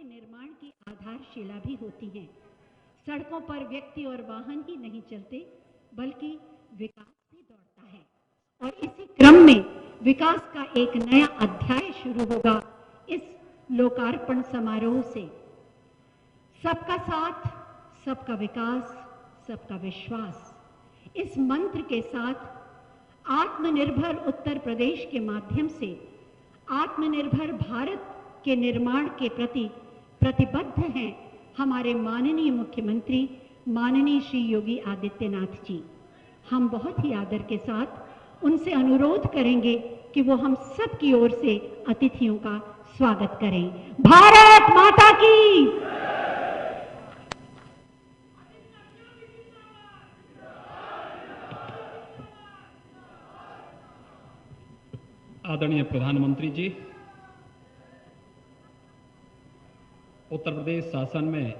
निर्माण की आधारशिला भी होती हैं। सड़कों पर व्यक्ति और वाहन ही नहीं चलते, बल्कि विकास भी दौड़ता है। और इसी क्रम में विकास का एक नया अध्याय शुरू होगा इस लोकार्पण समारोह से। सबका साथ, सबका विकास, सबका विश्वास, इस मंत्र के साथ आत्मनिर्भर उत्तर प्रदेश के माध्यम से आत्मनिर्भर भारत के निर्माण के प्रति प्रतिबद्ध हैं हमारे माननीय मुख्यमंत्री माननीय श्री योगी आदित्यनाथ जी। हम बहुत ही आदर के साथ उनसे अनुरोध करेंगे कि वो हम सब की ओर से अतिथियों का स्वागत करें। भारत माता की। आदरणीय प्रधानमंत्री जी, उत्तर प्रदेश शासन में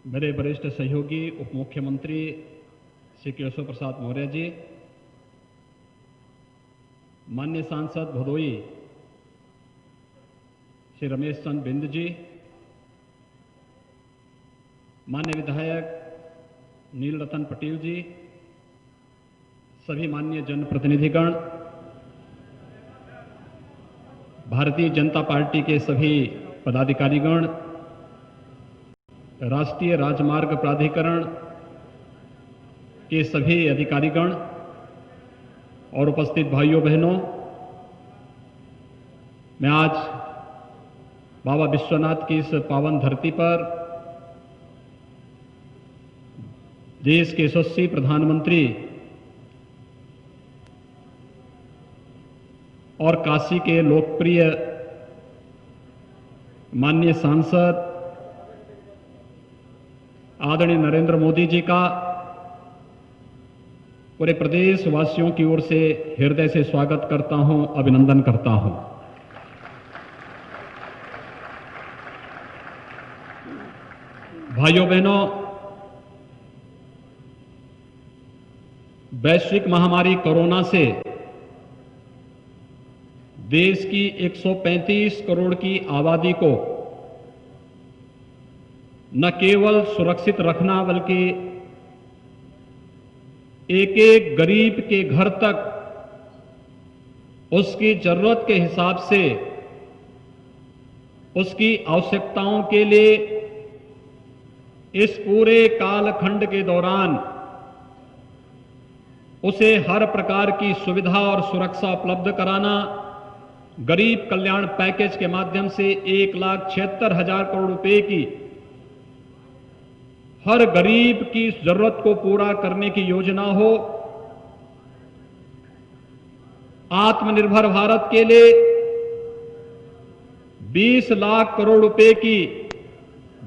मेरे वरिष्ठ सहयोगी उप मुख्यमंत्री श्री केशव प्रसाद मौर्य जी, माननीय सांसद भदोई श्री रमेश चंद्र बिंद जी, माननीय विधायक नील रतन पटेल जी, सभी माननीय जनप्रतिनिधिगण, भारतीय जनता पार्टी के सभी पदाधिकारीगण, राष्ट्रीय राजमार्ग प्राधिकरण के सभी अधिकारीगण और उपस्थित भाइयों बहनों, मैं आज बाबा विश्वनाथ की इस पावन धरती पर देश के यशस्वी प्रधानमंत्री और काशी के लोकप्रिय माननीय सांसद आदरणीय नरेंद्र मोदी जी का पूरे प्रदेश वासियों की ओर से हृदय से स्वागत करता हूं, अभिनंदन करता हूं। भाइयों बहनों, वैश्विक महामारी कोरोना से देश की 135 करोड़ की आबादी को न केवल सुरक्षित रखना, बल्कि एक एक गरीब के घर तक उसकी जरूरत के हिसाब से उसकी आवश्यकताओं के लिए इस पूरे कालखंड के दौरान उसे हर प्रकार की सुविधा और सुरक्षा उपलब्ध कराना, गरीब कल्याण पैकेज के माध्यम से 1,76,000 करोड़ रुपए की हर गरीब की जरूरत को पूरा करने की योजना हो, आत्मनिर्भर भारत के लिए 20 लाख करोड़ रुपए की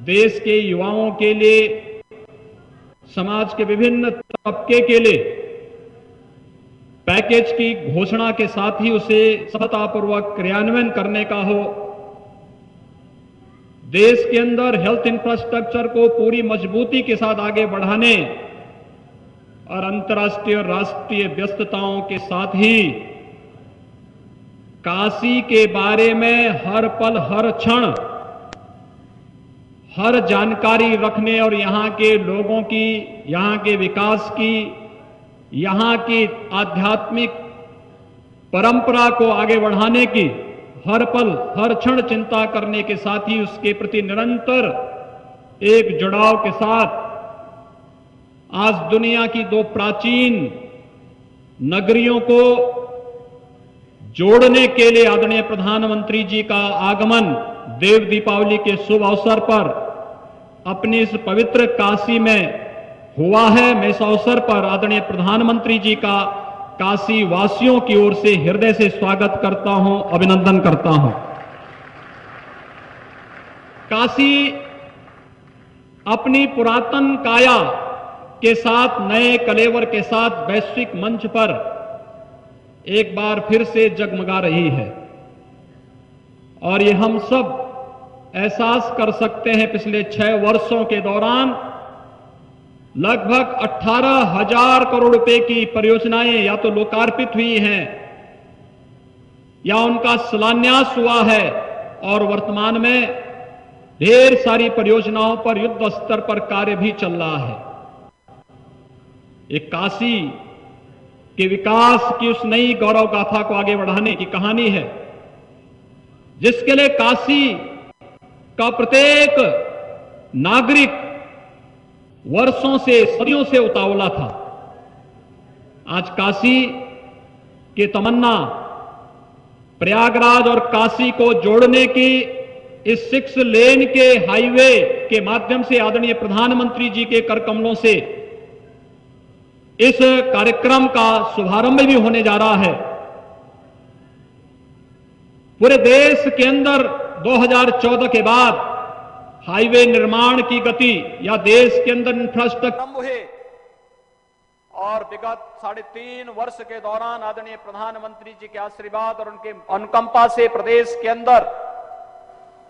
देश के युवाओं के लिए, समाज के विभिन्न तबके के लिए पैकेज की घोषणा के साथ ही उसे सफलतापूर्वक क्रियान्वयन करने का हो, देश के अंदर हेल्थ इंफ्रास्ट्रक्चर को पूरी मजबूती के साथ आगे बढ़ाने और अंतर्राष्ट्रीय और राष्ट्रीय व्यस्तताओं के साथ ही काशी के बारे में हर पल हर क्षण हर जानकारी रखने और यहां के लोगों की, यहां के विकास की, यहां की आध्यात्मिक परंपरा को आगे बढ़ाने की हर पल हर क्षण चिंता करने के साथ ही उसके प्रति निरंतर एक जुड़ाव के साथ आज दुनिया की दो प्राचीन नगरियों को जोड़ने के लिए आदरणीय प्रधानमंत्री जी का आगमन देव दीपावली के शुभ अवसर पर अपनी इस पवित्र काशी में हुआ है। मैं इस अवसर पर आदरणीय प्रधानमंत्री जी का काशी वासियों की ओर से हृदय से स्वागत करता हूं, अभिनंदन करता हूं। काशी अपनी पुरातन काया के साथ, नए कलेवर के साथ वैश्विक मंच पर एक बार फिर से जगमगा रही है और ये हम सब एहसास कर सकते हैं। पिछले 6 वर्षों के दौरान लगभग 18,000 करोड़ रुपए की परियोजनाएं या तो लोकार्पित हुई हैं या उनका शिलान्यास हुआ है और वर्तमान में ढेर सारी परियोजनाओं पर युद्ध स्तर पर कार्य भी चल रहा है। एक काशी के विकास की उस नई गौरव गाथा को आगे बढ़ाने की कहानी है, जिसके लिए काशी का प्रत्येक नागरिक वर्षों से, सदियों से उतावला था। आज काशी की तमन्ना प्रयागराज और काशी को जोड़ने की इस 6 लेन के हाईवे के माध्यम से आदरणीय प्रधानमंत्री जी के कर कमलों से इस कार्यक्रम का शुभारंभ भी होने जा रहा है। पूरे देश के अंदर 2014 के बाद हाईवे निर्माण की गति या देश के अंदर इंफ्रास्ट्रक्चर हुए और विगत 3.5 वर्ष के दौरान आदरणीय प्रधानमंत्री जी के आशीर्वाद और उनके अनुकंपा से प्रदेश के अंदर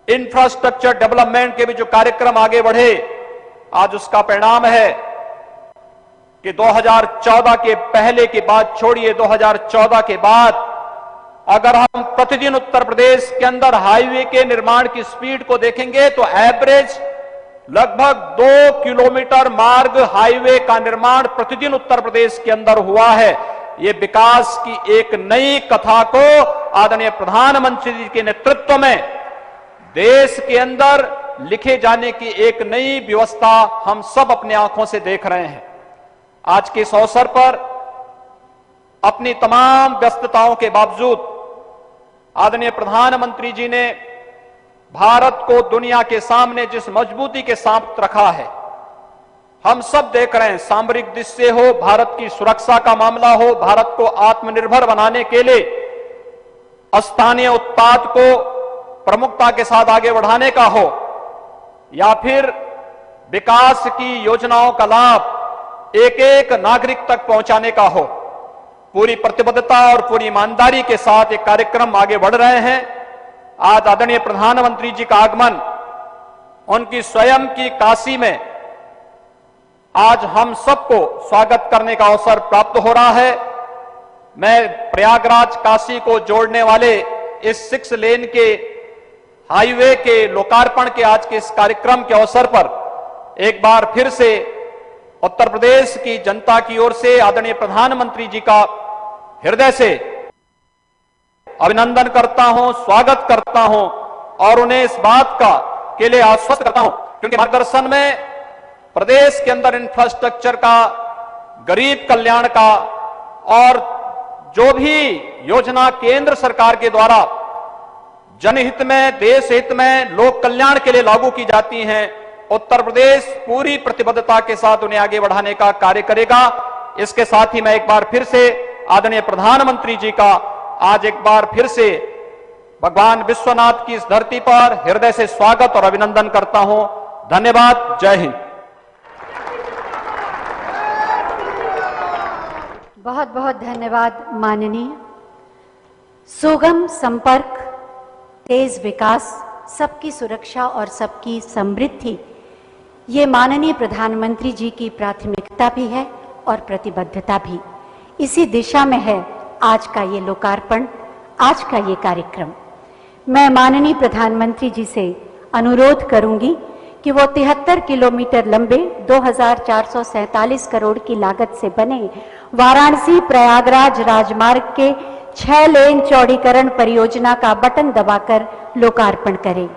इंफ्रास्ट्रक्चर डेवलपमेंट के भी जो कार्यक्रम आगे बढ़े, आज उसका परिणाम है कि 2014 के पहले की बात छोड़िए, 2014 के बाद अगर हम प्रतिदिन उत्तर प्रदेश के अंदर हाईवे के निर्माण की स्पीड को देखेंगे तो एवरेज लगभग 2 किलोमीटर मार्ग हाईवे का निर्माण प्रतिदिन उत्तर प्रदेश के अंदर हुआ है। ये विकास की एक नई कथा को आदरणीय प्रधानमंत्री जी के नेतृत्व में देश के अंदर लिखे जाने की एक नई व्यवस्था हम सब अपने आंखों से देख रहे हैं। आज के इस अवसर पर अपनी तमाम व्यस्तताओं के बावजूद आदरणीय प्रधानमंत्री जी ने भारत को दुनिया के सामने जिस मजबूती के साथ रखा है, हम सब देख रहे हैं। सामरिक दृष्टि हो, भारत की सुरक्षा का मामला हो, भारत को आत्मनिर्भर बनाने के लिए स्थानीय उत्पाद को प्रमुखता के साथ आगे बढ़ाने का हो, या फिर विकास की योजनाओं का लाभ एक एक नागरिक तक पहुंचाने का हो, पूरी प्रतिबद्धता और पूरी ईमानदारी के साथ एक कार्यक्रम आगे बढ़ रहे हैं। आज आदरणीय प्रधानमंत्री जी का आगमन, उनकी स्वयं की काशी में आज हम सबको स्वागत करने का अवसर प्राप्त हो रहा है। मैं प्रयागराज काशी को जोड़ने वाले इस 6 लेन के हाईवे के लोकार्पण के आज के इस कार्यक्रम के अवसर पर एक बार फिर से उत्तर प्रदेश की जनता की ओर से आदरणीय प्रधानमंत्री जी का हृदय से अभिनंदन करता हूं, स्वागत करता हूं और उन्हें इस बात का के लिए आश्वस्त करता हूं, क्योंकि मार्गदर्शन में प्रदेश के अंदर इंफ्रास्ट्रक्चर का, गरीब कल्याण का और जो भी योजना केंद्र सरकार के द्वारा जनहित में, देश हित में, लोक कल्याण के लिए लागू की जाती हैं, उत्तर प्रदेश पूरी प्रतिबद्धता के साथ उन्हें आगे बढ़ाने का कार्य करेगा। इसके साथ ही मैं एक बार फिर से आदरणीय प्रधानमंत्री जी का आज एक बार फिर से भगवान विश्वनाथ की इस धरती पर हृदय से स्वागत और अभिनंदन करता हूं। धन्यवाद। जय हिंद। बहुत बहुत धन्यवाद माननीय। सुगम संपर्क, तेज विकास, सबकी सुरक्षा और सबकी समृद्धि, ये माननीय प्रधानमंत्री जी की प्राथमिकता भी है और प्रतिबद्धता भी। इसी दिशा में है आज का ये लोकार्पण, आज का ये कार्यक्रम। मैं माननीय प्रधानमंत्री जी से अनुरोध करूंगी कि वो 73 किलोमीटर लंबे 2447 करोड़ की लागत से बने वाराणसी प्रयागराज राजमार्ग के 6 लेन चौड़ीकरण परियोजना का बटन दबाकर लोकार्पण करें।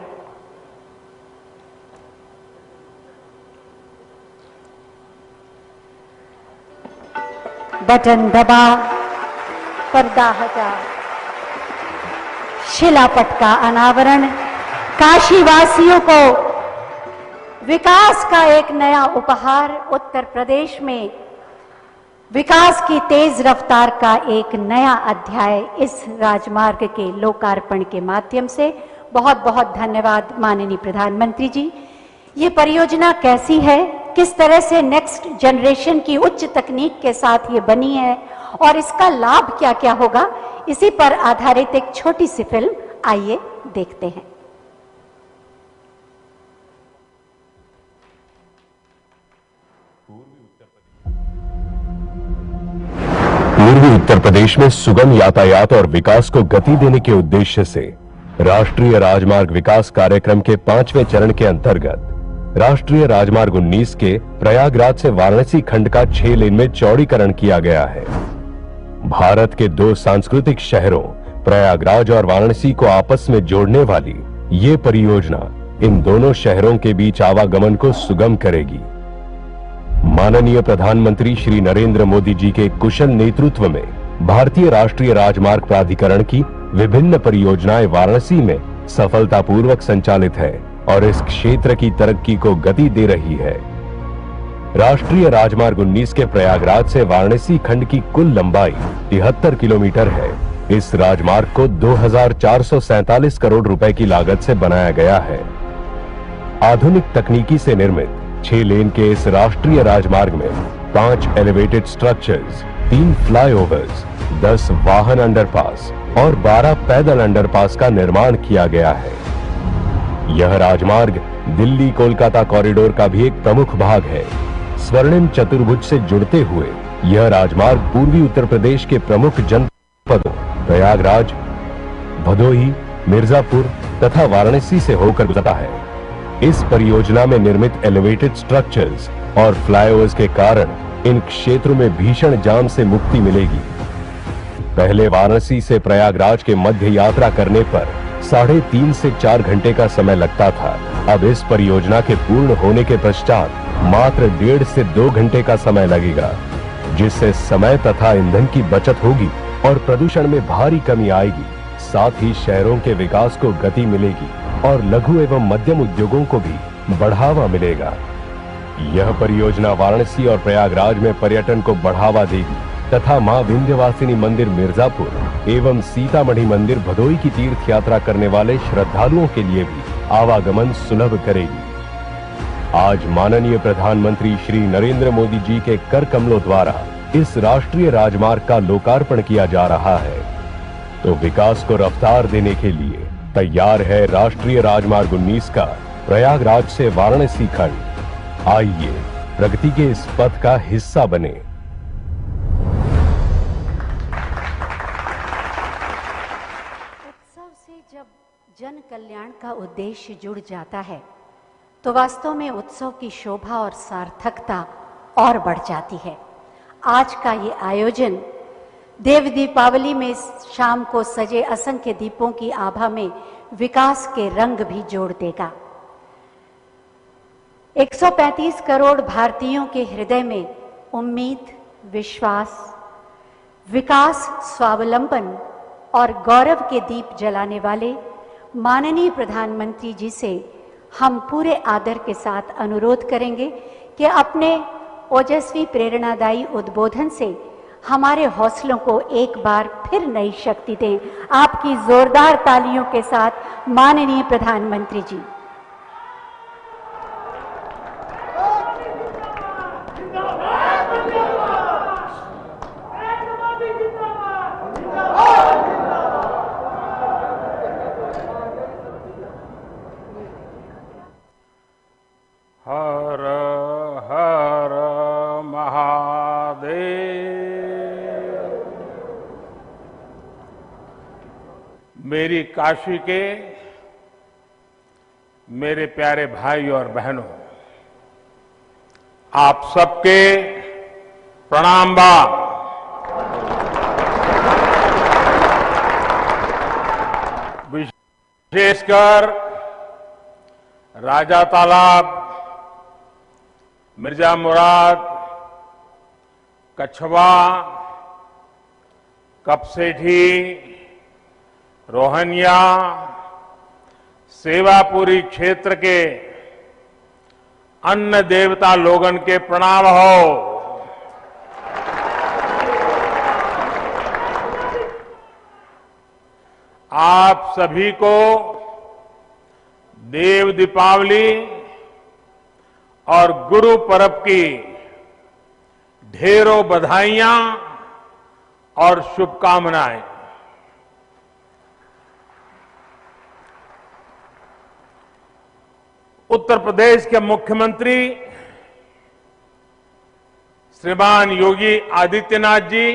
बटन दबा, पर्दा हटा, शिलापट का अनावरण काशी वासियों को विकास का एक नया उपहार, उत्तर प्रदेश में विकास की तेज रफ्तार का एक नया अध्याय इस राजमार्ग के लोकार्पण के माध्यम से। बहुत बहुत धन्यवाद माननीय प्रधानमंत्री जी। ये परियोजना कैसी है, किस तरह से नेक्स्ट जनरेशन की उच्च तकनीक के साथ ये बनी है और इसका लाभ क्या क्या होगा, इसी पर आधारित एक छोटी सी फिल्म आइए देखते हैं। पूर्वी उत्तर प्रदेश में सुगम यातायात और विकास को गति देने के उद्देश्य से राष्ट्रीय राजमार्ग विकास कार्यक्रम के 5वें चरण के अंतर्गत राष्ट्रीय राजमार्ग 19 के प्रयागराज से वाराणसी खंड का 6 लेन में चौड़ीकरण किया गया है। भारत के 2 सांस्कृतिक शहरों प्रयागराज और वाराणसी को आपस में जोड़ने वाली ये परियोजना इन दोनों शहरों के बीच आवागमन को सुगम करेगी। माननीय प्रधानमंत्री श्री नरेंद्र मोदी जी के कुशल नेतृत्व में भारतीय राष्ट्रीय राजमार्ग प्राधिकरण की विभिन्न परियोजनाएं वाराणसी में सफलतापूर्वक संचालित है और इस क्षेत्र की तरक्की को गति दे रही है। राष्ट्रीय राजमार्ग 19 के प्रयागराज से वाराणसी खंड की कुल लंबाई 73 किलोमीटर है। इस राजमार्ग को 2,447 करोड़ रुपए की लागत से बनाया गया है। आधुनिक तकनीकी से निर्मित 6 लेन के इस राष्ट्रीय राजमार्ग में 5 एलिवेटेड स्ट्रक्चर्स, 3 फ्लाईओवर्स, 10 वाहन अंडरपास और 12 पैदल अंडरपास का निर्माण किया गया है। यह राजमार्ग दिल्ली कोलकाता कॉरिडोर का भी एक प्रमुख भाग है। स्वर्णिम चतुर्भुज से जुड़ते हुए यह राजमार्ग पूर्वी उत्तर प्रदेश के प्रमुख जनपदों प्रयागराज, भदोही, मिर्जापुर तथा वाराणसी से होकर गुजरता है। इस परियोजना में निर्मित एलिवेटेड स्ट्रक्चर्स और फ्लाईओवर्स के कारण इन क्षेत्रों में भीषण जाम से मुक्ति मिलेगी। पहले वाराणसी से प्रयागराज के मध्य यात्रा करने पर 3.5 से 4 घंटे का समय लगता था। अब इस परियोजना के पूर्ण होने के पश्चात मात्र 1.5 से 2 घंटे का समय लगेगा, जिससे समय तथा ईंधन की बचत होगी और प्रदूषण में भारी कमी आएगी। साथ ही शहरों के विकास को गति मिलेगी और लघु एवं मध्यम उद्योगों को भी बढ़ावा मिलेगा। यह परियोजना वाराणसी और प्रयागराज में पर्यटन को बढ़ावा देगी तथा मां विंध्यवासिनी मंदिर मिर्जापुर एवं सीतामढ़ी मंदिर भदोही की तीर्थ यात्रा करने वाले श्रद्धालुओं के लिए भी आवागमन सुलभ करेगी। आज माननीय प्रधानमंत्री श्री नरेंद्र मोदी जी के कर कमलों द्वारा इस राष्ट्रीय राजमार्ग का लोकार्पण किया जा रहा है, तो विकास को रफ्तार देने के लिए तैयार है राष्ट्रीय राजमार्ग 19 का प्रयागराज से वाराणसी खंड। आइए प्रगति के इस पथ का हिस्सा बने। उत्सव से जब जन कल्याण का उद्देश्य जुड़ जाता है तो वास्तव में उत्सव की शोभा और सार्थकता और बढ़ जाती है। आज का ये आयोजन देव दीपावली में शाम को सजे असंख्य दीपों की आभा में विकास के रंग भी जोड़ देगा। 135 करोड़ भारतीयों के हृदय में उम्मीद, विश्वास, विकास, स्वावलंबन और गौरव के दीप जलाने वाले माननीय प्रधानमंत्री जी से हम पूरे आदर के साथ अनुरोध करेंगे कि अपने ओजस्वी प्रेरणादायी उद्बोधन से हमारे हौसलों को एक बार फिर नई शक्ति दें। आपकी जोरदार तालियों के साथ माननीय प्रधानमंत्री जी। हर हर महादेव। मेरी काशी के मेरे प्यारे भाई और बहनों, आप सबके प्रणाम बा। विशेषकर राजा तालाब, मिर्जा मुराद, कछवा, कपसेठी, रोहनिया, सेवापुरी क्षेत्र के अन्न देवता लोगन के प्रणाम हो। आप सभी को देव दीपावली और गुरु पर्व की ढेरों बधाइयां और शुभकामनाएं। उत्तर प्रदेश के मुख्यमंत्री श्रीमान योगी आदित्यनाथ जी,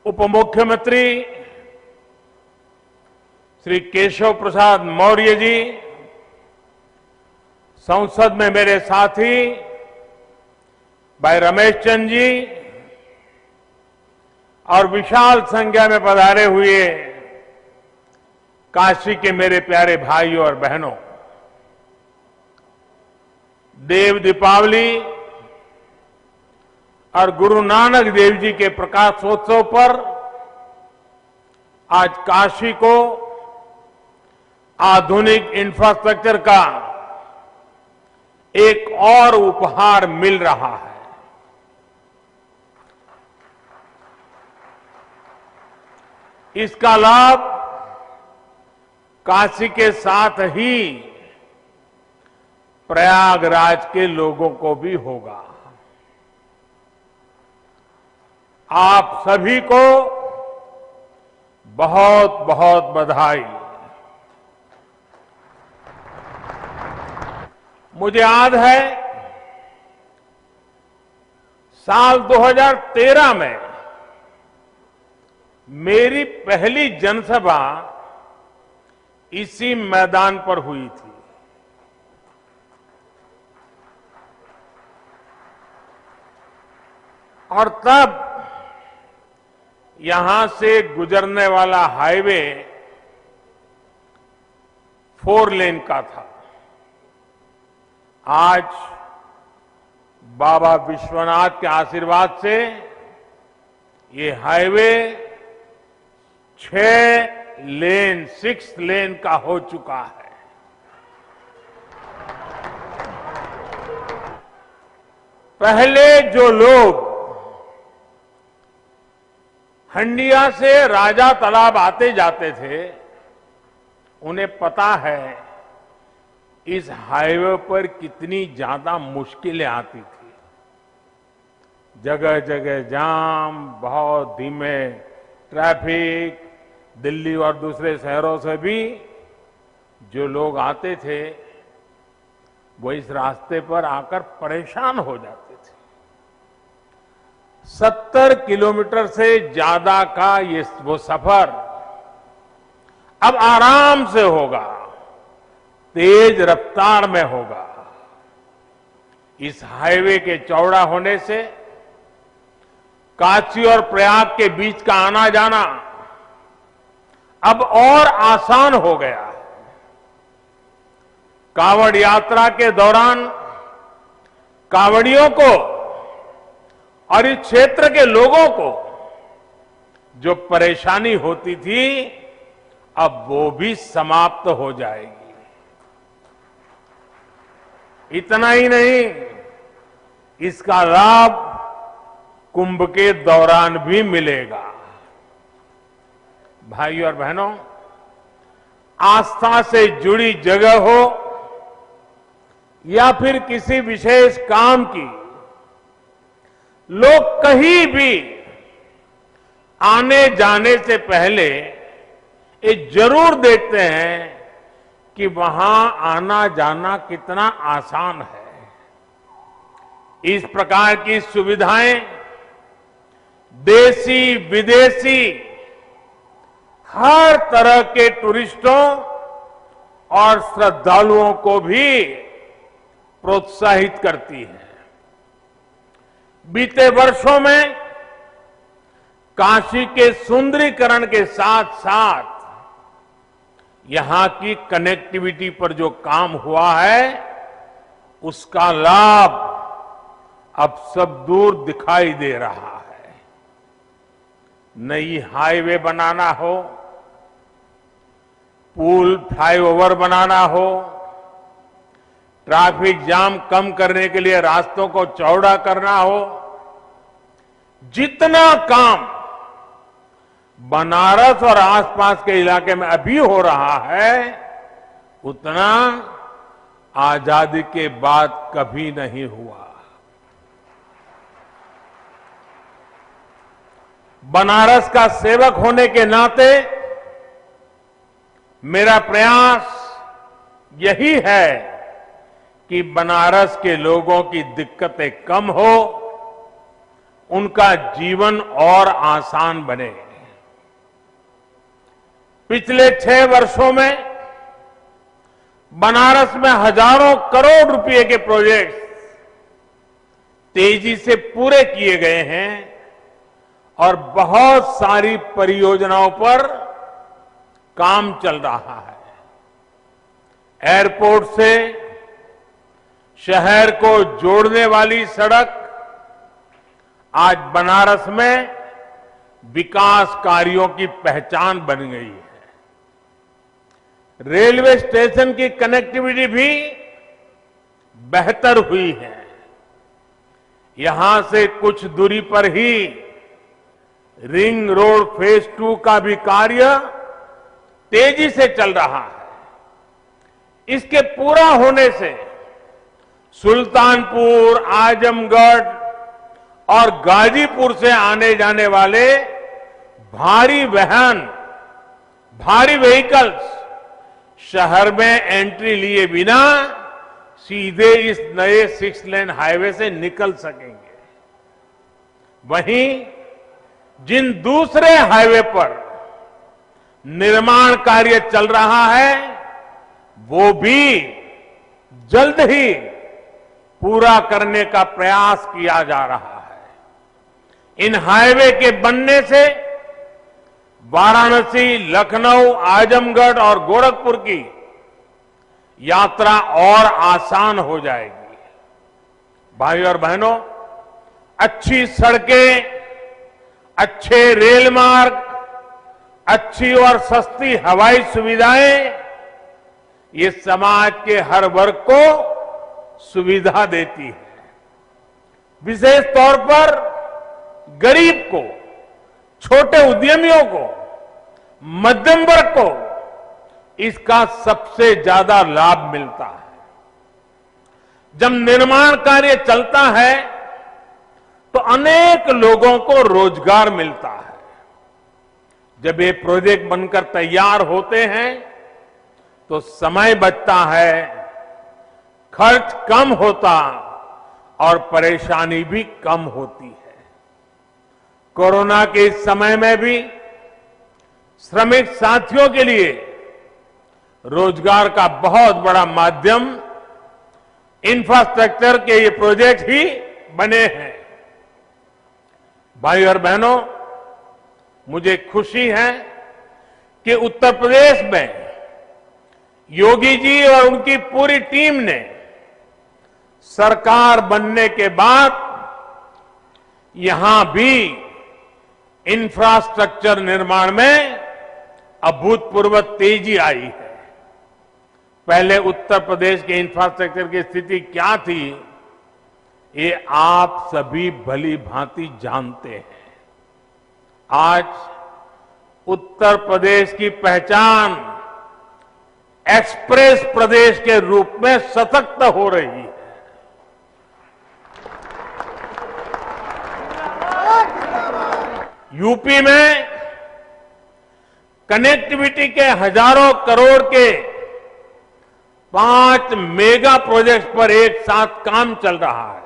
उप मुख्यमंत्री श्री केशव प्रसाद मौर्य जी, संसद में मेरे साथी भाई रमेश चंद जी और विशाल संख्या में पधारे हुए काशी के मेरे प्यारे भाइयों और बहनों, देव दीपावली और गुरु नानक देव जी के प्रकाशोत्सव पर आज काशी को आधुनिक इंफ्रास्ट्रक्चर का एक और उपहार मिल रहा है। इसका लाभ काशी के साथ ही प्रयागराज के लोगों को भी होगा। आप सभी को बहुत बहुत बधाई। मुझे याद है साल 2013 में मेरी पहली जनसभा इसी मैदान पर हुई थी। और तब यहां से गुजरने वाला हाईवे 4 लेन का था। आज बाबा विश्वनाथ के आशीर्वाद से ये हाईवे 6 लेन का हो चुका है। पहले जो लोग हंडिया से राजा तालाब आते जाते थे, उन्हें पता है इस हाईवे पर कितनी ज्यादा मुश्किलें आती थी। जगह जगह जाम, बहुत धीमे ट्रैफिक, दिल्ली और दूसरे शहरों से भी जो लोग आते थे वो इस रास्ते पर आकर परेशान हो जाते थे। 70 किलोमीटर से ज्यादा का वो सफर अब आराम से होगा, तेज रफ्तार में होगा। इस हाईवे के चौड़ा होने से काशी और प्रयाग के बीच का आना जाना अब और आसान हो गया है। कांवड़ यात्रा के दौरान कांवड़ियों को और इस क्षेत्र के लोगों को जो परेशानी होती थी, अब वो भी समाप्त हो जाएगी। इतना ही नहीं, इसका लाभ कुंभ के दौरान भी मिलेगा। भाइयों और बहनों, आस्था से जुड़ी जगह हो या फिर किसी विशेष काम की, लोग कहीं भी आने जाने से पहले ये जरूर देखते हैं कि वहां आना जाना कितना आसान है। इस प्रकार की सुविधाएं देसी विदेशी हर तरह के टूरिस्टों और श्रद्धालुओं को भी प्रोत्साहित करती है। बीते वर्षों में काशी के सुंदरीकरण के साथ साथ यहां की कनेक्टिविटी पर जो काम हुआ है, उसका लाभ अब सब दूर दिखाई दे रहा है। नई हाईवे बनाना हो, पुल फ्लाईओवर बनाना हो, ट्रैफिक जाम कम करने के लिए रास्तों को चौड़ा करना हो, जितना काम बनारस और आसपास के इलाके में अभी हो रहा है, उतना आजादी के बाद कभी नहीं हुआ। बनारस का सेवक होने के नाते मेरा प्रयास यही है कि बनारस के लोगों की दिक्कतें कम हो, उनका जीवन और आसान बने। पिछले 6 वर्षों में बनारस में हजारों करोड़ रुपए के प्रोजेक्ट्स तेजी से पूरे किए गए हैं और बहुत सारी परियोजनाओं पर काम चल रहा है। एयरपोर्ट से शहर को जोड़ने वाली सड़क आज बनारस में विकास कार्यों की पहचान बन गई है। रेलवे स्टेशन की कनेक्टिविटी भी बेहतर हुई है। यहां से कुछ दूरी पर ही रिंग रोड फेज 2 का भी कार्य तेजी से चल रहा है। इसके पूरा होने से सुल्तानपुर, आजमगढ़ और गाजीपुर से आने जाने वाले भारी वाहन, भारी व्हीकल्स शहर में एंट्री लिए बिना सीधे इस नए 6 लेन हाईवे से निकल सकेंगे। वहीं जिन दूसरे हाईवे पर निर्माण कार्य चल रहा है वो भी जल्द ही पूरा करने का प्रयास किया जा रहा है। इन हाईवे के बनने से वाराणसी, लखनऊ, आजमगढ़ और गोरखपुर की यात्रा और आसान हो जाएगी। भाई और बहनों, अच्छी सड़कें, अच्छे रेल मार्ग, अच्छी और सस्ती हवाई सुविधाएं ये समाज के हर वर्ग को सुविधा देती है। विशेष तौर पर गरीब को, छोटे उद्यमियों को, मध्यम वर्ग को इसका सबसे ज्यादा लाभ मिलता है। जब निर्माण कार्य चलता है तो अनेक लोगों को रोजगार मिलता है। जब ये प्रोजेक्ट बनकर तैयार होते हैं तो समय बचता है, खर्च कम होता और परेशानी भी कम होती है। कोरोना के इस समय में भी श्रमिक साथियों के लिए रोजगार का बहुत बड़ा माध्यम इंफ्रास्ट्रक्चर के ये प्रोजेक्ट ही बने हैं। भाई और बहनों, मुझे खुशी है कि उत्तर प्रदेश में योगी जी और उनकी पूरी टीम ने सरकार बनने के बाद यहां भी इंफ्रास्ट्रक्चर निर्माण में अभूतपूर्व तेजी आई है। पहले उत्तर प्रदेश के इंफ्रास्ट्रक्चर की स्थिति क्या थी, ये आप सभी भली भांति जानते हैं। आज उत्तर प्रदेश की पहचान एक्सप्रेस प्रदेश के रूप में सशक्त हो रही है। यूपी में कनेक्टिविटी के हजारों करोड़ के 5 मेगा प्रोजेक्ट्स पर एक साथ काम चल रहा है।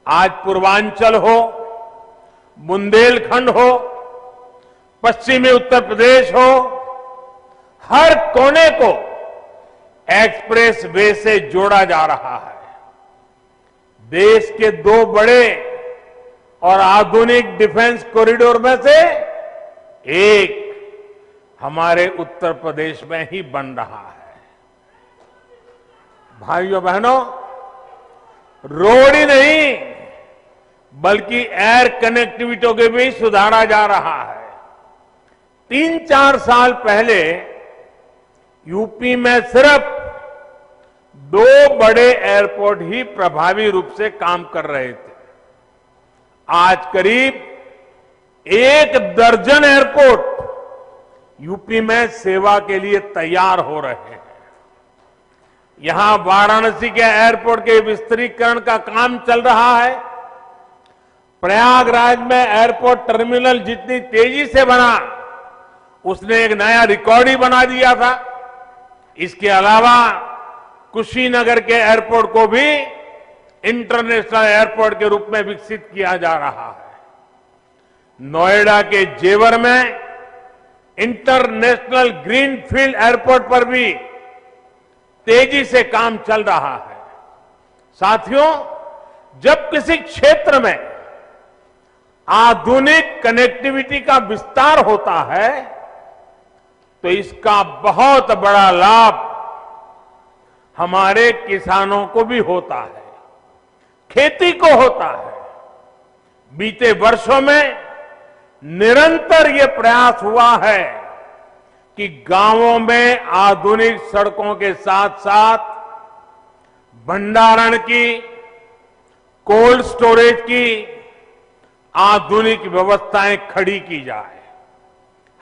आज पूर्वांचल हो, बुंदेलखंड हो, पश्चिमी उत्तर प्रदेश हो, हर कोने को एक्सप्रेस वे से जोड़ा जा रहा है। देश के 2 बड़े और आधुनिक डिफेंस कॉरिडोर में से एक हमारे उत्तर प्रदेश में ही बन रहा है। भाइयों बहनों, रोड ही नहीं बल्कि एयर कनेक्टिविटी को भी सुधारा जा रहा है। 3-4 साल पहले यूपी में सिर्फ 2 बड़े एयरपोर्ट ही प्रभावी रूप से काम कर रहे थे। आज करीब 1 दर्जन एयरपोर्ट यूपी में सेवा के लिए तैयार हो रहे हैं। यहां वाराणसी के एयरपोर्ट के विस्तारीकरण का काम चल रहा है। प्रयागराज में एयरपोर्ट टर्मिनल जितनी तेजी से बना, उसने एक नया रिकॉर्ड ही बना दिया था। इसके अलावा कुशीनगर के एयरपोर्ट को भी इंटरनेशनल एयरपोर्ट के रूप में विकसित किया जा रहा है। नोएडा के जेवर में इंटरनेशनल ग्रीनफील्ड एयरपोर्ट पर भी तेजी से काम चल रहा है। साथियों, जब किसी क्षेत्र में आधुनिक कनेक्टिविटी का विस्तार होता है तो इसका बहुत बड़ा लाभ हमारे किसानों को भी होता है, खेती को होता है। बीते वर्षों में निरंतर ये प्रयास हुआ है कि गांवों में आधुनिक सड़कों के साथ साथ भंडारण की, कोल्ड स्टोरेज की आधुनिक व्यवस्थाएं खड़ी की जाए।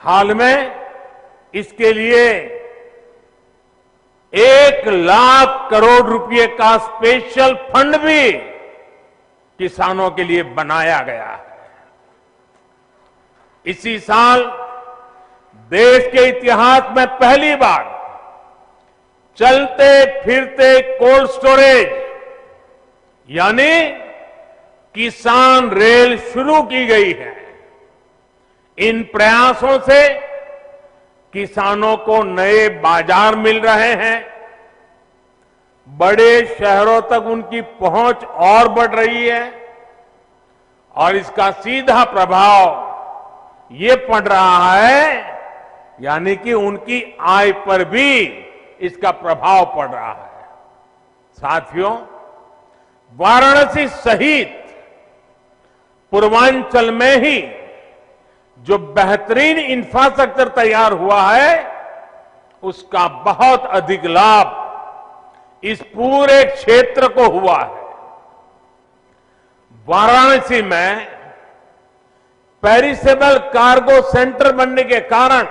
हाल में इसके लिए 1,00,000 करोड़ रुपए का स्पेशल फंड भी किसानों के लिए बनाया गया है। इसी साल देश के इतिहास में पहली बार चलते फिरते कोल्ड स्टोरेज यानी किसान रेल शुरू की गई है। इन प्रयासों से किसानों को नए बाजार मिल रहे हैं, बड़े शहरों तक उनकी पहुंच और बढ़ रही है और इसका सीधा प्रभाव ये पड़ रहा है, यानी कि उनकी आय पर भी इसका प्रभाव पड़ रहा है। साथियों, वाराणसी सहित पूर्वांचल में ही जो बेहतरीन इंफ्रास्ट्रक्चर तैयार हुआ है उसका बहुत अधिक लाभ इस पूरे क्षेत्र को हुआ है। वाराणसी में पेरिसेबल कार्गो सेंटर बनने के कारण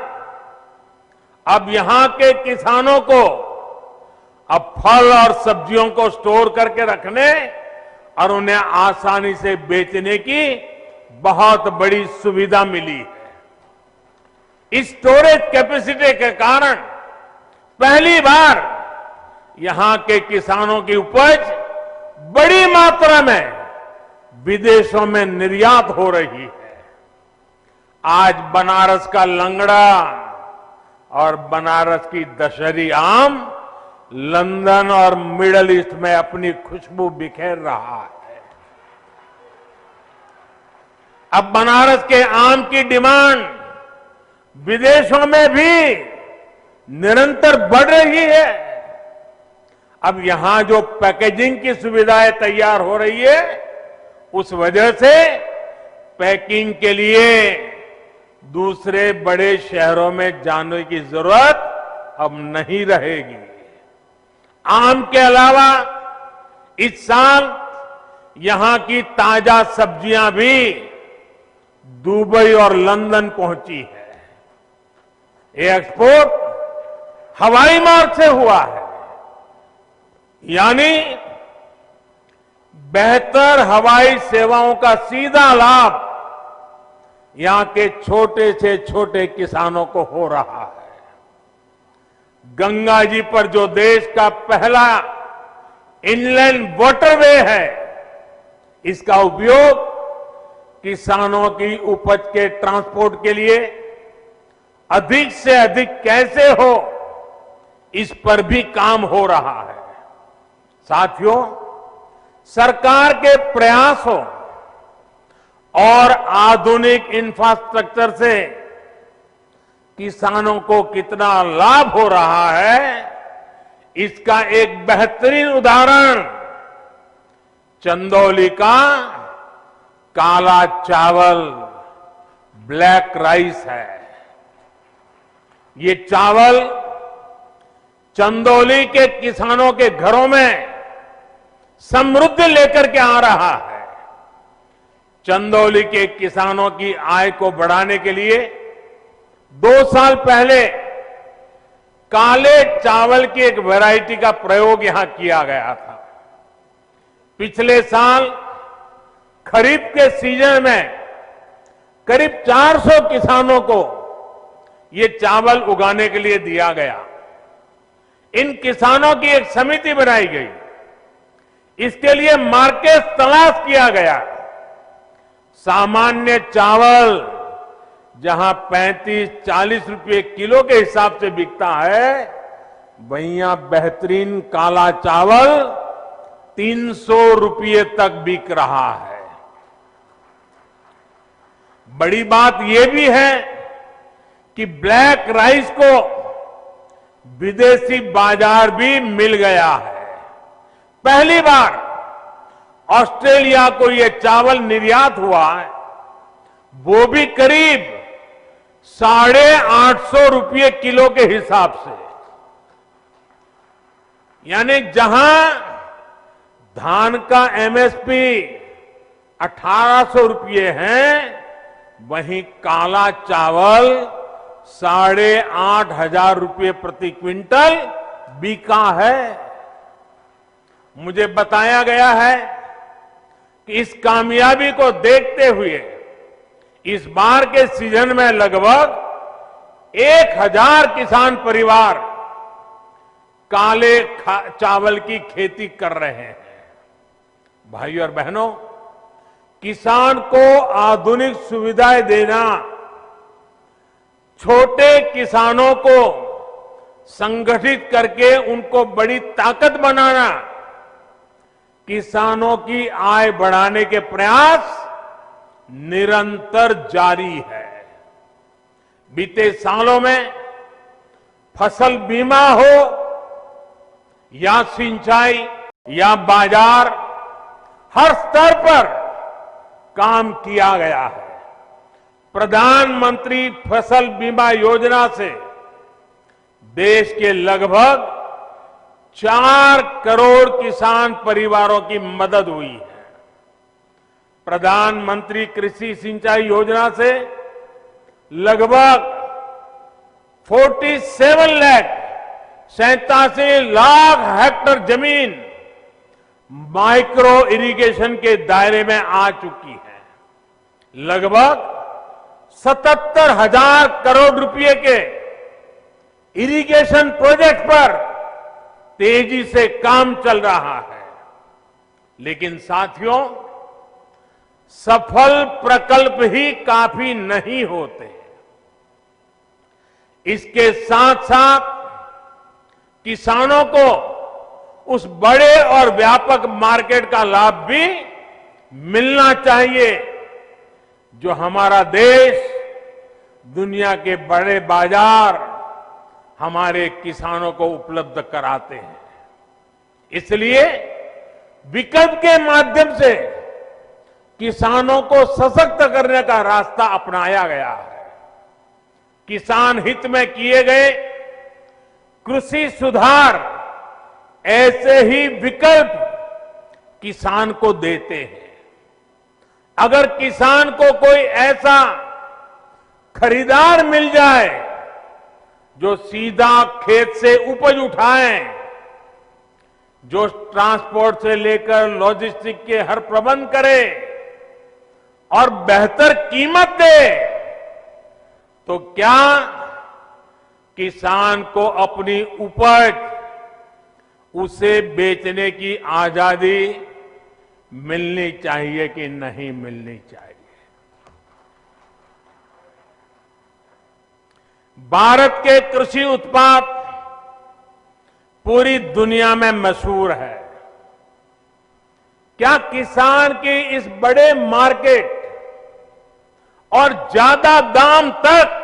अब यहां के किसानों को अब फल और सब्जियों को स्टोर करके रखने और उन्हें आसानी से बेचने की बहुत बड़ी सुविधा मिली है। इस स्टोरेज कैपेसिटी के कारण पहली बार यहां के किसानों की उपज बड़ी मात्रा में विदेशों में निर्यात हो रही है। आज बनारस का लंगड़ा और बनारस की दशहरी आम लंदन और मिडल ईस्ट में अपनी खुशबू बिखेर रहा है। अब बनारस के आम की डिमांड विदेशों में भी निरंतर बढ़ रही है। अब यहां जो पैकेजिंग की सुविधाएं तैयार हो रही है उस वजह से पैकिंग के लिए दूसरे बड़े शहरों में जाने की जरूरत अब नहीं रहेगी। आम के अलावा इस साल यहां की ताजा सब्जियां भी दुबई और लंदन पहुंची है। ये एक्सपोर्ट हवाई मार्ग से हुआ है, यानी बेहतर हवाई सेवाओं का सीधा लाभ यहां के छोटे से छोटे किसानों को हो रहा है। गंगा जी पर जो देश का पहला इनलैंड वाटरवे है, इसका उपयोग किसानों की उपज के ट्रांसपोर्ट के लिए अधिक से अधिक कैसे हो, इस पर भी काम हो रहा है। साथियों, सरकार के प्रयासों और आधुनिक इंफ्रास्ट्रक्चर से किसानों को कितना लाभ हो रहा है, इसका एक बेहतरीन उदाहरण चंदौली का काला चावल, ब्लैक राइस है। ये चावल चंदौली के किसानों के घरों में समृद्धि लेकर के आ रहा है। चंदौली के किसानों की आय को बढ़ाने के लिए 2 साल पहले काले चावल की एक वैरायटी का प्रयोग यहां किया गया था। पिछले साल खरीफ के सीजन में करीब 400 किसानों को ये चावल उगाने के लिए दिया गया। इन किसानों की एक समिति बनाई गई, इसके लिए मार्केट तलाश किया गया। सामान्य चावल जहां 35-40 रुपए किलो के हिसाब से बिकता है, वहीं बेहतरीन काला चावल 300 रुपये तक बिक रहा है। बड़ी बात यह भी है कि ब्लैक राइस को विदेशी बाजार भी मिल गया है। पहली बार ऑस्ट्रेलिया को यह चावल निर्यात हुआ है, वो भी करीब 850 रुपये किलो के हिसाब से। यानी जहां धान का एमएसपी 1800 रुपये है, वहीं काला चावल 8,500 रुपये प्रति क्विंटल बिका है। मुझे बताया गया है कि इस कामयाबी को देखते हुए इस बार के सीजन में लगभग 1000 किसान परिवार काले चावल की खेती कर रहे हैं। भाइयों और बहनों, किसान को आधुनिक सुविधाएं देना, छोटे किसानों को संगठित करके उनको बड़ी ताकत बनाना, किसानों की आय बढ़ाने के प्रयास निरंतर जारी है। बीते सालों में फसल बीमा हो या सिंचाई या बाजार, हर स्तर पर काम किया गया है। प्रधानमंत्री फसल बीमा योजना से देश के लगभग 4 करोड़ किसान परिवारों की मदद हुई है। प्रधानमंत्री कृषि सिंचाई योजना से लगभग 87 लाख हेक्टेयर जमीन माइक्रो इरिगेशन के दायरे में आ चुकी है। लगभग 77,000 करोड़ रुपए के इरिगेशन प्रोजेक्ट पर तेजी से काम चल रहा है। लेकिन साथियों, सफल प्रकल्प ही काफी नहीं होते। इसके साथ साथ किसानों को उस बड़े और व्यापक मार्केट का लाभ भी मिलना चाहिए जो हमारा देश, दुनिया के बड़े बाजार हमारे किसानों को उपलब्ध कराते हैं। इसलिए विकल्प के माध्यम से किसानों को सशक्त करने का रास्ता अपनाया गया है। किसान हित में किए गए कृषि सुधार ऐसे ही विकल्प किसान को देते हैं। अगर किसान को कोई ऐसा खरीदार मिल जाए जो सीधा खेत से उपज उठाए, जो ट्रांसपोर्ट से लेकर लॉजिस्टिक के हर प्रबंध करे और बेहतर कीमत दे, तो क्या किसान को अपनी उपज उसे बेचने की आजादी मिलनी चाहिए कि नहीं मिलनी चाहिए? भारत के कृषि उत्पाद पूरी दुनिया में मशहूर है। क्या किसान की इस बड़े मार्केट और ज्यादा दाम तक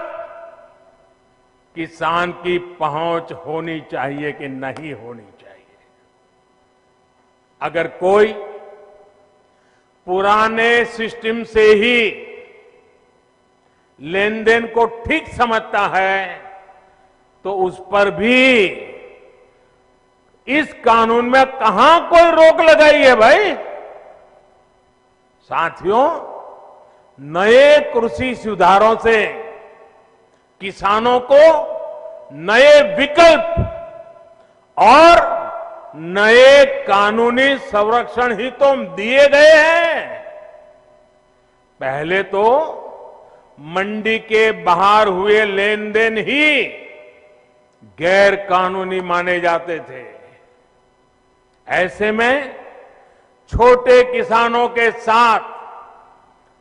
किसान की पहुंच होनी चाहिए कि नहीं होनी चाहिए? अगर कोई पुराने सिस्टम से ही लेन देन को ठीक समझता है तो उस पर भी इस कानून में कहां कोई रोक लगाई है भाई? साथियों, नए कृषि सुधारों से किसानों को नए विकल्प और नए कानूनी संरक्षण ही तो दिए गए हैं। पहले तो मंडी के बाहर हुए लेन देन ही गैर कानूनी माने जाते थे। ऐसे में छोटे किसानों के साथ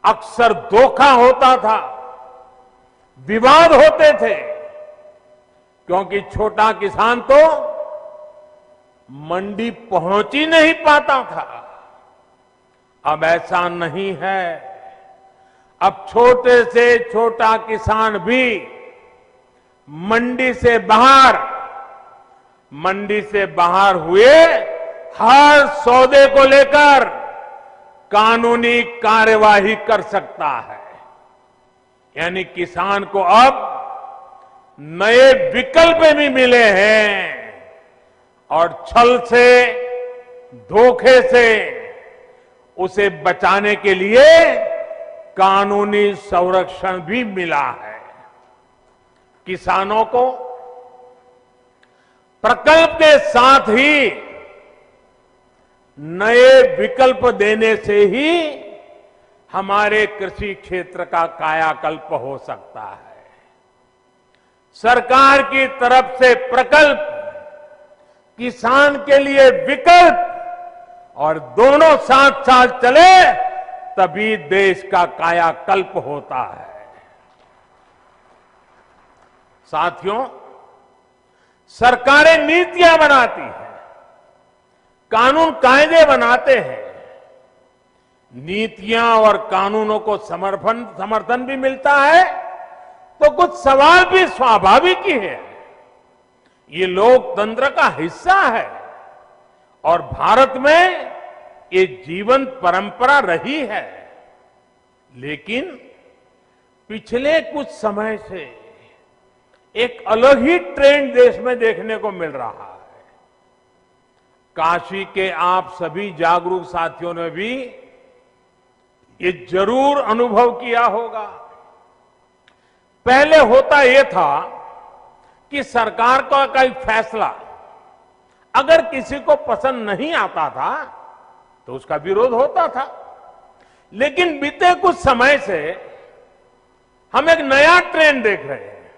अक्सर धोखा होता था। विवाद होते थे, क्योंकि छोटा किसान तो मंडी पहुंच ही नहीं पाता था। अब ऐसा नहीं है। अब छोटे से छोटा किसान भी मंडी से बाहर हुए हर सौदे को लेकर कानूनी कार्यवाही कर सकता है। यानी किसान को अब नए विकल्प भी मिले हैं और छल से, धोखे से उसे बचाने के लिए कानूनी संरक्षण भी मिला है। किसानों को प्रकल्प के साथ ही नए विकल्प देने से ही हमारे कृषि क्षेत्र का कायाकल्प हो सकता है। सरकार की तरफ से प्रकल्प, किसान के लिए विकल्प, और दोनों साथ साथ चले तभी देश का कायाकल्प होता है। साथियों, सरकारें नीतियां बनाती हैं, कानून कायदे बनाते हैं। नीतियां और कानूनों को समर्थन भी मिलता है तो कुछ सवाल भी स्वाभाविक ही है। ये लोकतंत्र का हिस्सा है और भारत में ये जीवंत परंपरा रही है। लेकिन पिछले कुछ समय से एक अलग ही ट्रेंड देश में देखने को मिल रहा है। काशी के आप सभी जागरूक साथियों ने भी ये जरूर अनुभव किया होगा। पहले होता यह था कि सरकार का कोई फैसला अगर किसी को पसंद नहीं आता था तो उसका विरोध होता था। लेकिन बीते कुछ समय से हम एक नया ट्रेंड देख रहे हैं।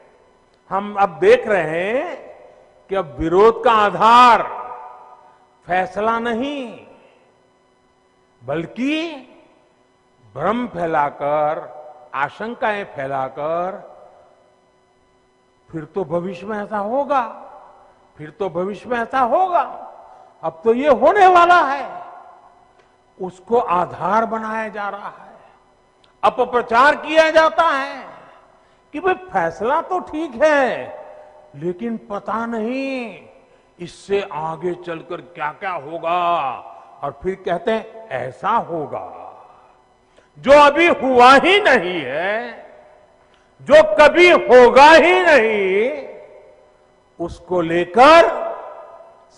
हम अब देख रहे हैं कि अब विरोध का आधार फैसला नहीं, बल्कि भ्रम फैलाकर, आशंकाएं फैलाकर, फिर तो भविष्य में ऐसा होगा, फिर तो भविष्य में ऐसा होगा, अब तो ये होने वाला है, उसको आधार बनाया जा रहा है। अपप्रचार किया जाता है कि भाई फैसला तो ठीक है, लेकिन पता नहीं इससे आगे चलकर क्या क्या होगा, और फिर कहते हैं ऐसा होगा। जो अभी हुआ ही नहीं है, जो कभी होगा ही नहीं, उसको लेकर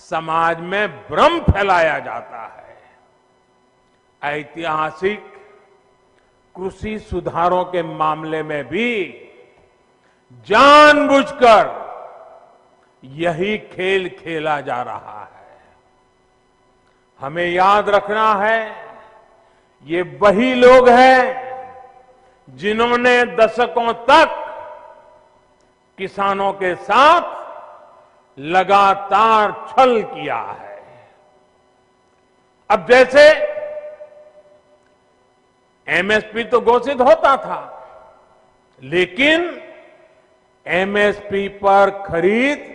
समाज में भ्रम फैलाया जाता है। ऐतिहासिक कृषि सुधारों के मामले में भी जानबूझकर यही खेल खेला जा रहा है। हमें याद रखना है, ये वही लोग हैं जिन्होंने दशकों तक किसानों के साथ लगातार छल किया है। अब जैसे एमएसपी तो घोषित होता था, लेकिन एमएसपी पर खरीद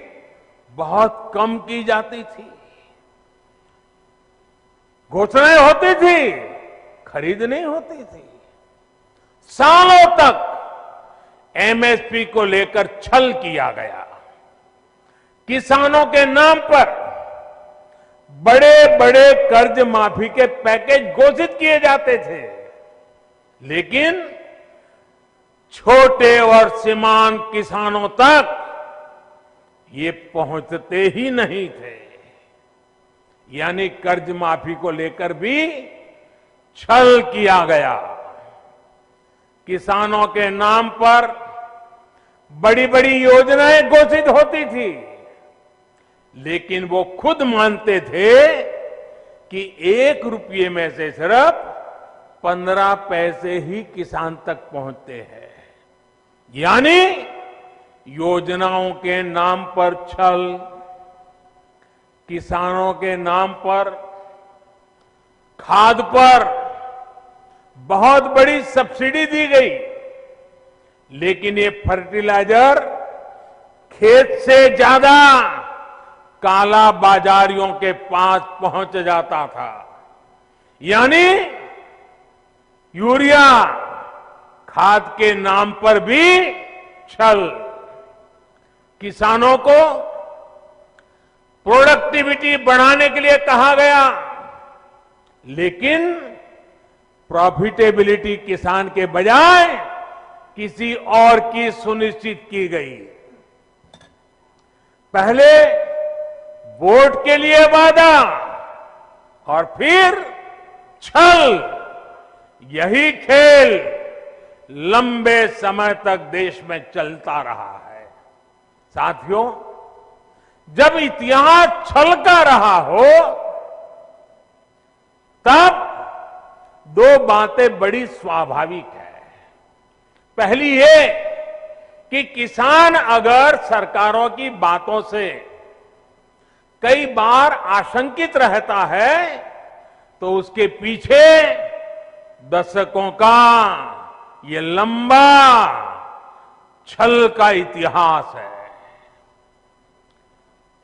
बहुत कम की जाती थी। घोषणाएं होती थी, खरीद नहीं होती थी। सालों तक एमएसपी को लेकर छल किया गया। किसानों के नाम पर बड़े बड़े कर्ज माफी के पैकेज घोषित किए जाते थे, लेकिन छोटे और सीमांत किसानों तक ये पहुंचते ही नहीं थे। यानी कर्ज माफी को लेकर भी छल किया गया। किसानों के नाम पर बड़ी बड़ी योजनाएं घोषित होती थी, लेकिन वो खुद मानते थे कि 1 रुपये में से सिर्फ 15 पैसे ही किसान तक पहुंचते हैं। यानी योजनाओं के नाम पर छल, किसानों के नाम पर खाद पर बहुत बड़ी सब्सिडी दी गई, लेकिन ये फर्टिलाइजर खेत से ज्यादा काला बाजारियों के पास पहुंच जाता था। यानी यूरिया खाद के नाम पर भी छल। किसानों को प्रोडक्टिविटी बढ़ाने के लिए कहा गया, लेकिन प्रॉफिटेबिलिटी किसान के बजाय किसी और की सुनिश्चित की गई। पहले वोट के लिए वादा और फिर छल, यही खेल लंबे समय तक देश में चलता रहा है। साथियों, जब इतिहास छल का रहा हो तब दो बातें बड़ी स्वाभाविक है। पहली ये कि किसान अगर सरकारों की बातों से कई बार आशंकित रहता है तो उसके पीछे दशकों का ये लंबा छल का इतिहास है।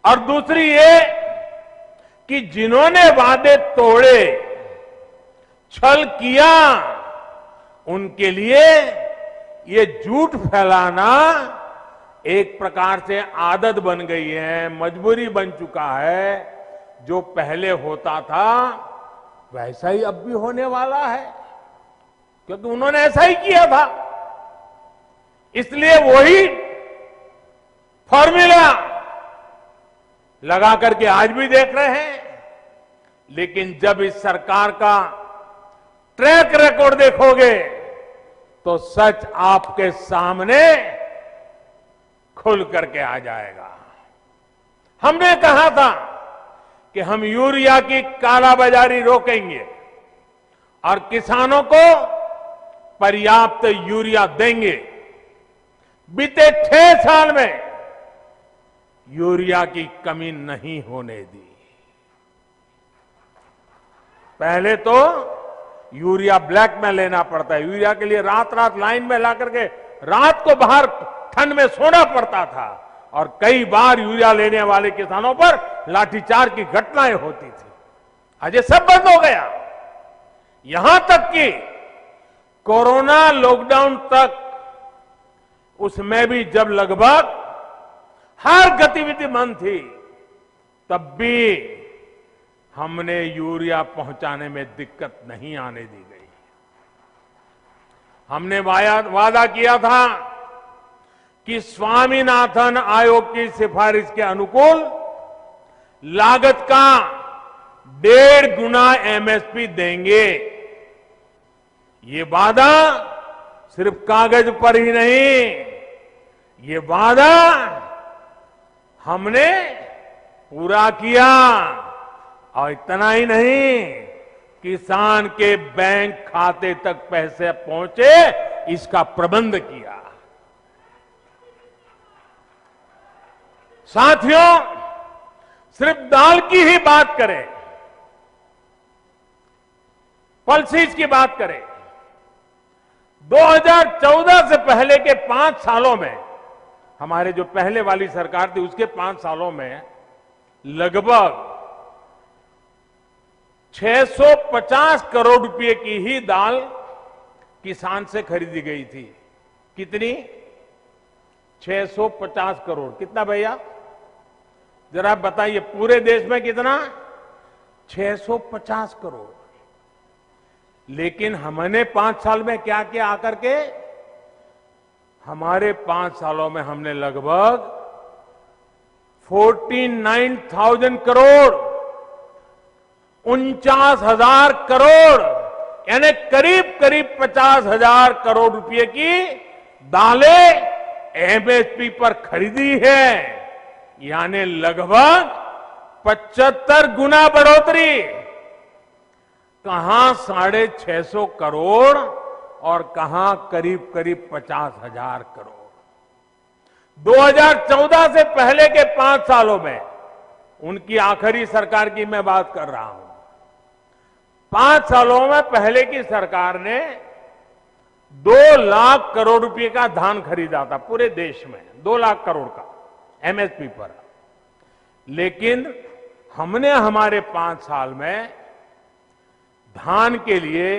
और दूसरी ये कि जिन्होंने वादे तोड़े, छल किया, उनके लिए ये झूठ फैलाना एक प्रकार से आदत बन गई है, मजबूरी बन चुका है। जो पहले होता था वैसा ही अब भी होने वाला है, क्योंकि उन्होंने ऐसा ही किया था। इसलिए वही फॉर्मूला लगा करके आज भी देख रहे हैं। लेकिन जब इस सरकार का ट्रैक रिकॉर्ड देखोगे तो सच आपके सामने खुल करके आ जाएगा। हमने कहा था कि हम यूरिया की कालाबाजारी रोकेंगे और किसानों को पर्याप्त यूरिया देंगे। बीते 6 साल में यूरिया की कमी नहीं होने दी। पहले तो यूरिया ब्लैक में लेना पड़ता है, यूरिया के लिए रात रात लाइन में ला करके रात को बाहर ठंड में सोना पड़ता था, और कई बार यूरिया लेने वाले किसानों पर लाठीचार्ज की घटनाएं होती थी। आज ये सब बंद हो गया। यहां तक कि कोरोना लॉकडाउन तक, उसमें भी जब लगभग हर गतिविधि बंद थी, तब भी हमने यूरिया पहुंचाने में दिक्कत नहीं आने दी गई। हमने वादा किया था कि स्वामीनाथन आयोग की सिफारिश के अनुकूल लागत का 1.5 गुना एमएसपी देंगे। ये वादा सिर्फ कागज पर ही नहीं, ये वादा हमने पूरा किया। और इतना ही नहीं, किसान के बैंक खाते तक पैसे पहुंचे, इसका प्रबंध किया। साथियों, सिर्फ दाल की ही बात करें, पल्सीज की बात करें, 2014 से पहले के 5 सालों में, हमारे जो पहले वाली सरकार थी उसके 5 सालों में लगभग 650 करोड़ रुपए की ही दाल किसान से खरीदी गई थी। कितनी? 650 करोड़। कितना भैया, जरा बताइए, पूरे देश में कितना? 650 करोड़। लेकिन हमने 5 साल में क्या किया आकर के? हमारे 5 सालों में हमने लगभग 49,000 करोड़, 49,000 करोड़, यानी करीब करीब 50,000 करोड़ रुपए की दालें एमएसपी पर खरीदी है। यानी लगभग 75 गुना बढ़ोतरी। कहां 650 करोड़ और कहां करीब करीब 50,000 करोड़। 2014 से पहले के 5 सालों में, उनकी आखिरी सरकार की मैं बात कर रहा हूं, 5 सालों में पहले की सरकार ने 2 लाख करोड़ रुपए का धान खरीदा था पूरे देश में, 2 लाख करोड़ का एमएसपी पर। लेकिन हमने हमारे 5 साल में धान के लिए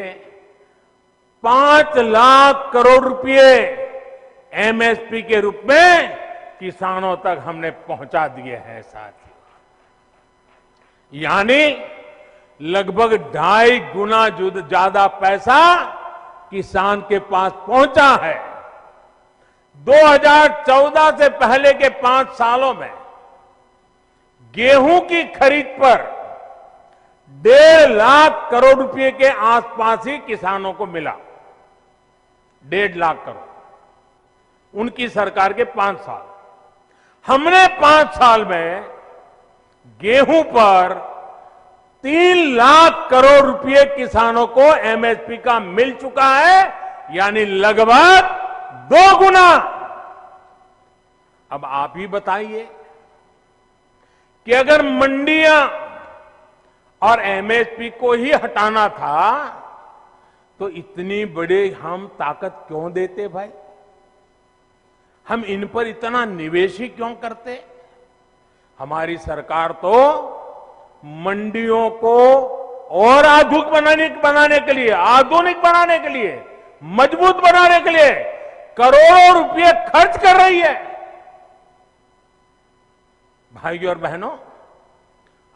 5 लाख करोड़ रुपए एमएसपी के रूप में किसानों तक हमने पहुंचा दिए हैं साथियों। यानी लगभग 2.5 गुना ज्यादा पैसा किसान के पास पहुंचा है। 2014 से पहले के 5 सालों में गेहूं की खरीद पर 1.5 लाख करोड़ रुपए के आसपास ही किसानों को मिला। 1.5 लाख करोड़ उनकी सरकार के 5 साल। हमने 5 साल में गेहूं पर 3 लाख करोड़ रुपए किसानों को एमएसपी का मिल चुका है, यानी लगभग 2 गुना। अब आप ही बताइए कि अगर मंडियां और एमएसपी को ही हटाना था तो इतनी बड़ी हम ताकत क्यों देते भाई? हम इन पर इतना निवेश ही क्यों करते? हमारी सरकार तो मंडियों को और आधुनिक बनाने के लिए, मजबूत बनाने के लिए करोड़ों रुपए खर्च कर रही है। भाइयों और बहनों,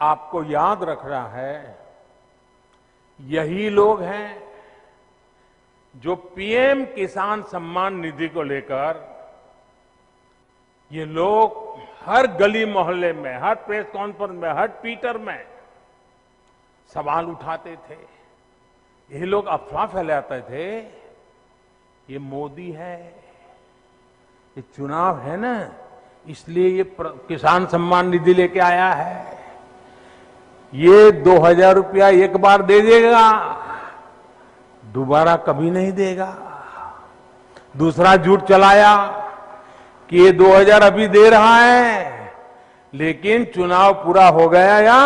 आपको याद रखना है, यही लोग हैं जो पीएम किसान सम्मान निधि को लेकर ये लोग हर गली मोहल्ले में, हर प्रेस कॉन्फ्रेंस में, हर ट्विटर में सवाल उठाते थे। ये लोग अफवाह फैलाते थे, ये मोदी है, ये चुनाव है ना, इसलिए ये किसान सम्मान निधि लेके आया है, ये 2000 रुपया एक बार दे देगा, दोबारा कभी नहीं देगा। दूसरा झूठ चलाया कि ये 2000 अभी दे रहा है, लेकिन चुनाव पूरा हो गया या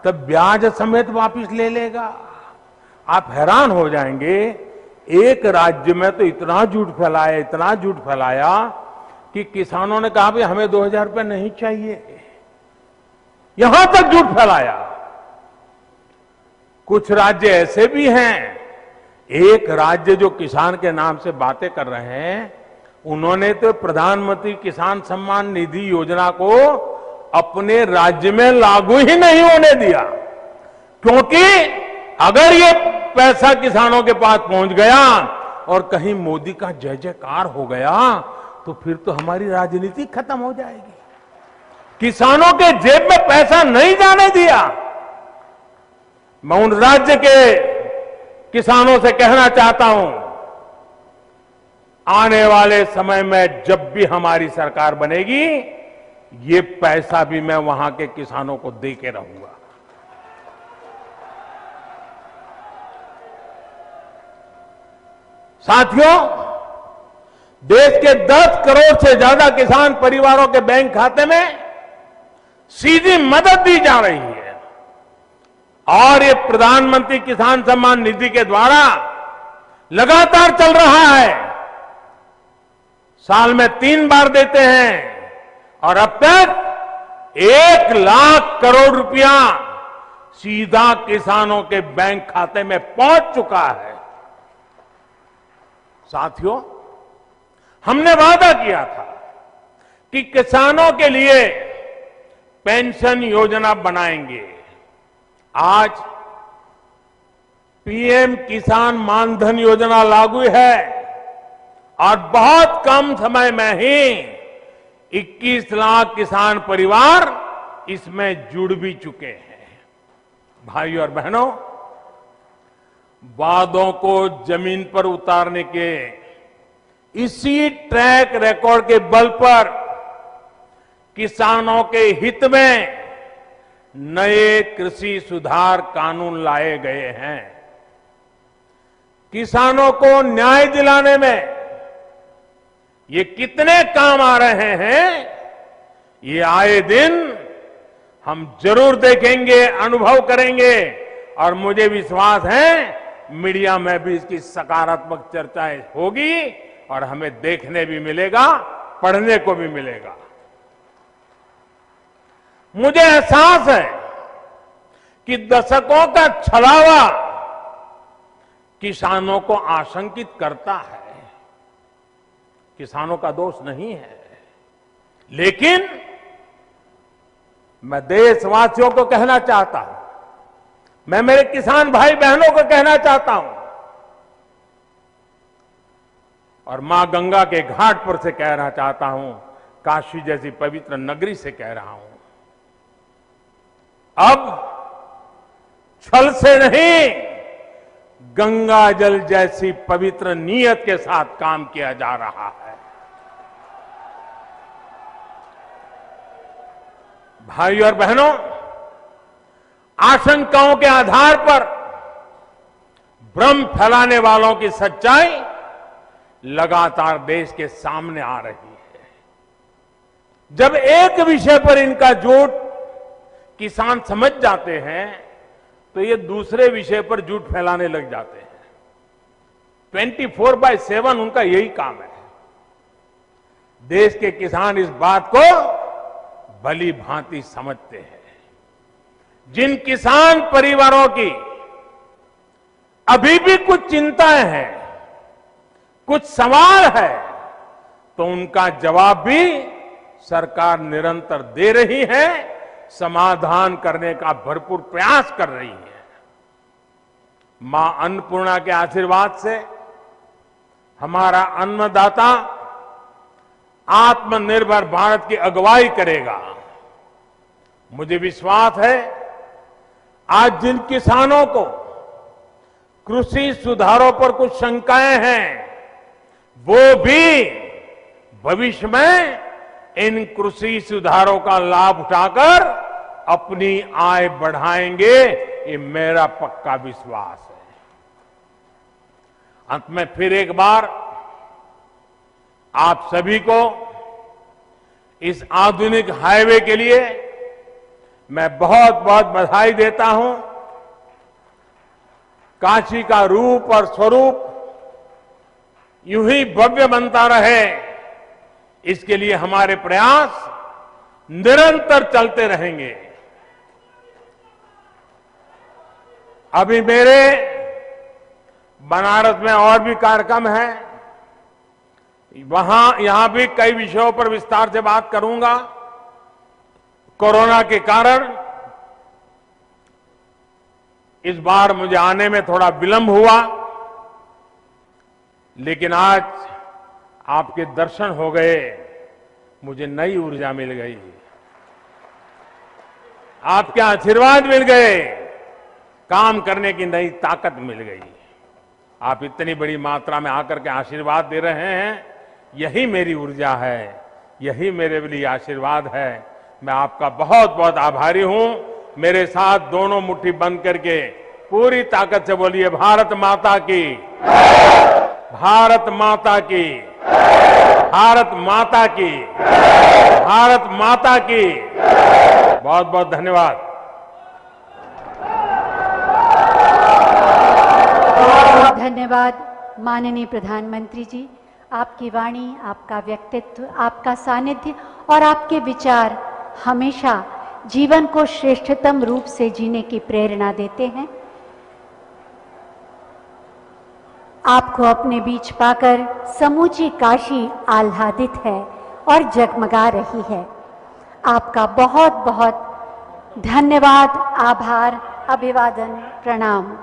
तब ब्याज समेत वापस ले लेगा। आप हैरान हो जाएंगे, एक राज्य में तो इतना झूठ फैलाया कि किसानों ने कहा भाई हमें 2000 रुपये नहीं चाहिए, यहां तक झूठ फैलाया। कुछ राज्य ऐसे भी हैं, एक राज्य जो किसान के नाम से बातें कर रहे हैं, उन्होंने तो प्रधानमंत्री किसान सम्मान निधि योजना को अपने राज्य में लागू ही नहीं होने दिया, क्योंकि अगर ये पैसा किसानों के पास पहुंच गया और कहीं मोदी का जय जयकार हो गया तो फिर तो हमारी राजनीति खत्म हो जाएगी। किसानों के जेब में पैसा नहीं जाने दिया। मैं उन राज्य के किसानों से कहना चाहता हूं, आने वाले समय में जब भी हमारी सरकार बनेगी, ये पैसा भी मैं वहां के किसानों को दे के रहूंगा। साथियों, देश के 10 करोड़ से ज्यादा किसान परिवारों के बैंक खाते में सीधी मदद दी जा रही है और ये प्रधानमंत्री किसान सम्मान निधि के द्वारा लगातार चल रहा है। साल में 3 बार देते हैं और अब तक 1 लाख करोड़ रुपया सीधा किसानों के बैंक खाते में पहुंच चुका है। साथियों, हमने वादा किया था कि किसानों के लिए पेंशन योजना बनाएंगे। आज पीएम किसान मानधन योजना लागू है और बहुत कम समय में ही 21 लाख किसान परिवार इसमें जुड़ भी चुके हैं। भाइयों और बहनों, वादों को जमीन पर उतारने के इसी ट्रैक रिकॉर्ड के बल पर किसानों के हित में नए कृषि सुधार कानून लाए गए हैं। किसानों को न्याय दिलाने में ये कितने काम आ रहे हैं, ये आए दिन हम जरूर देखेंगे, अनुभव करेंगे और मुझे विश्वास है मीडिया में भी इसकी सकारात्मक चर्चाएं होगी और हमें देखने भी मिलेगा, पढ़ने को भी मिलेगा। मुझे एहसास है कि दशकों का छलावा किसानों को आशंकित करता है। किसानों का दोष नहीं है, लेकिन मैं देशवासियों को कहना चाहता हूं, मैं मेरे किसान भाई बहनों को कहना चाहता हूं और मां गंगा के घाट पर से कहना चाहता हूं, काशी जैसी पवित्र नगरी से कह रहा हूं, अब छल से नहीं, गंगा जल जैसी पवित्र नीयत के साथ काम किया जा रहा है। भाइयों और बहनों, आशंकाओं के आधार पर भ्रम फैलाने वालों की सच्चाई लगातार देश के सामने आ रही है। जब एक विषय पर इनका झूठ किसान समझ जाते हैं तो ये दूसरे विषय पर झूठ फैलाने लग जाते हैं। 24/7 उनका यही काम है। देश के किसान इस बात को भली भांति समझते हैं। जिन किसान परिवारों की अभी भी कुछ चिंताएं हैं, कुछ सवाल है, तो उनका जवाब भी सरकार निरंतर दे रही है, समाधान करने का भरपूर प्रयास कर रही है। मां अन्नपूर्णा के आशीर्वाद से हमारा अन्नदाता आत्मनिर्भर भारत की अगुवाई करेगा। मुझे विश्वास है, आज जिन किसानों को कृषि सुधारों पर कुछ शंकाएं हैं, वो भी भविष्य में इन कृषि सुधारों का लाभ उठाकर अपनी आय बढ़ाएंगे, ये मेरा पक्का विश्वास है। अंत में फिर एक बार आप सभी को इस आधुनिक हाईवे के लिए मैं बहुत बहुत बधाई देता हूं। काशी का रूप और स्वरूप यूं ही भव्य बनता रहे, इसके लिए हमारे प्रयास निरंतर चलते रहेंगे। अभी मेरे बनारस में और भी कार्यक्रम हैं, यहां भी कई विषयों पर विस्तार से बात करूंगा। कोरोना के कारण इस बार मुझे आने में थोड़ा विलंब हुआ, लेकिन आज आपके दर्शन हो गए, मुझे नई ऊर्जा मिल गई, आपके आशीर्वाद मिल गए, काम करने की नई ताकत मिल गई। आप इतनी बड़ी मात्रा में आकर के आशीर्वाद दे रहे हैं, यही मेरी ऊर्जा है, यही मेरे लिए आशीर्वाद है। मैं आपका बहुत बहुत आभारी हूं। मेरे साथ दोनों मुट्ठी बंद करके पूरी ताकत से बोलिए, भारत माता की, भारत माता की, भारत माता की, भारत माता की। बहुत बहुत धन्यवाद। धन्यवाद माननीय प्रधानमंत्री जी। आपकी वाणी, आपका व्यक्तित्व, आपका सानिध्य और आपके विचार हमेशा जीवन को श्रेष्ठतम रूप से जीने की प्रेरणा देते हैं। आपको अपने बीच पाकर समूची काशी आह्लादित है और जगमगा रही है। आपका बहुत बहुत धन्यवाद, आभार, अभिवादन, प्रणाम।